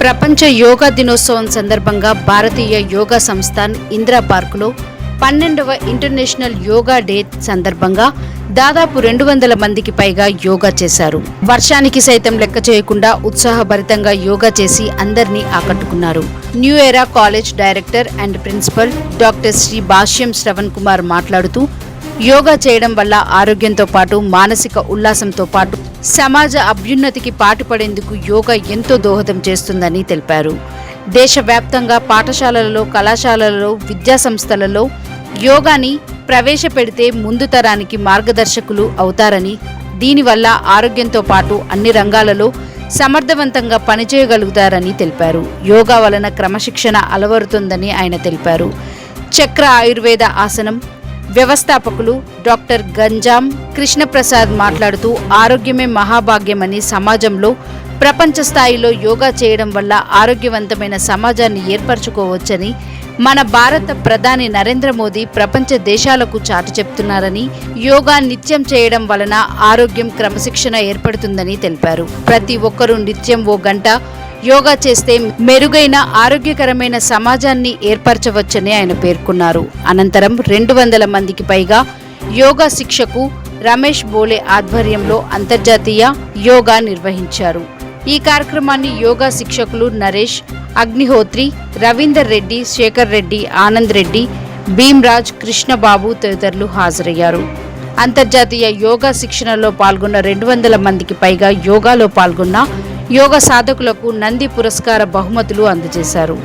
ప్రపంచ యోగా దినోత్సవం సందర్భంగా భారతీయ యోగా సంస్థాన్ ఇందిరా పార్కులో 12వ ఇంటర్నేషనల్ యోగా డే సందర్భంగా దాదాపు 200 మందికి పైగా యోగా చేశారు. వర్షానికి సైతం లెక్క చేయకుండా ఉత్సాహభరితంగా యోగా చేసి అందరినీ ఆకట్టుకున్నారు. New era college director and principal doctor Shri Bhashyam Shravan Kumar మాట్లాడుతూ, యోగా చేయడం వల్ల ఆరోగ్యంతో పాటు మానసిక ఉల్లాసంతో పాటు సమాజ అభ్యున్నతికి పాటుపడేందుకు యోగా ఎంతో దోహదం చేస్తుందని తెలిపారు. దేశవ్యాప్తంగా పాఠశాలలలో, కళాశాలలలో, విద్యా సంస్థలలో యోగాని ప్రవేశపెడితే ముందు తరానికి మార్గదర్శకులు అవుతారని, దీనివల్ల ఆరోగ్యంతో పాటు అన్ని రంగాలలో సమర్థవంతంగా పనిచేయగలుగుతారని తెలిపారు. యోగా వలన క్రమశిక్షణ అలవరుతుందని ఆయన తెలిపారు. చక్ర ఆయుర్వేద ఆసనం వ్యవస్థాపకులు డాక్టర్ గంజాం కృష్ణప్రసాద్ మాట్లాడుతూ, ఆరోగ్యమే మహాభాగ్యమని, సమాజంలో ప్రపంచ స్థాయిలో యోగా చేయడం వల్ల ఆరోగ్యవంతమైన సమాజాన్ని ఏర్పరచుకోవచ్చని మన భారత ప్రధాని నరేంద్ర మోదీ ప్రపంచ దేశాలకు చాటి చెప్తున్నారని, యోగా నిత్యం చేయడం వలన ఆరోగ్యం, క్రమశిక్షణ ఏర్పడుతుందని తెలిపారు. ప్రతి ఒక్కరూ నిత్యం 1 గంట యోగా చేస్తే మెరుగైన ఆరోగ్యకరమైన సమాజాన్ని ఏర్పరచవచ్చని ఆయన పేర్కొన్నారు. అనంతరం 200 మందికి పైగా యోగా శిక్షకు రమేష్ బోలే ఆధ్వర్యంలో అంతర్జాతీయ యోగా నిర్వహించారు. ఈ కార్యక్రమాన్ని యోగా శిక్షకులు నరేష్, అగ్నిహోత్రి, రవీందర్ రెడ్డి, శేఖర్ రెడ్డి, ఆనంద్ రెడ్డి, భీమ్రాజ్, కృష్ణబాబు తదితరులు హాజరయ్యారు. అంతర్జాతీయ యోగా శిక్షణలో పాల్గొన్న 200 మందికి పైగా యోగాలో పాల్గొన్న యోగా సాధకులకు నంది పురస్కార బహుమతులు అందజేశారు.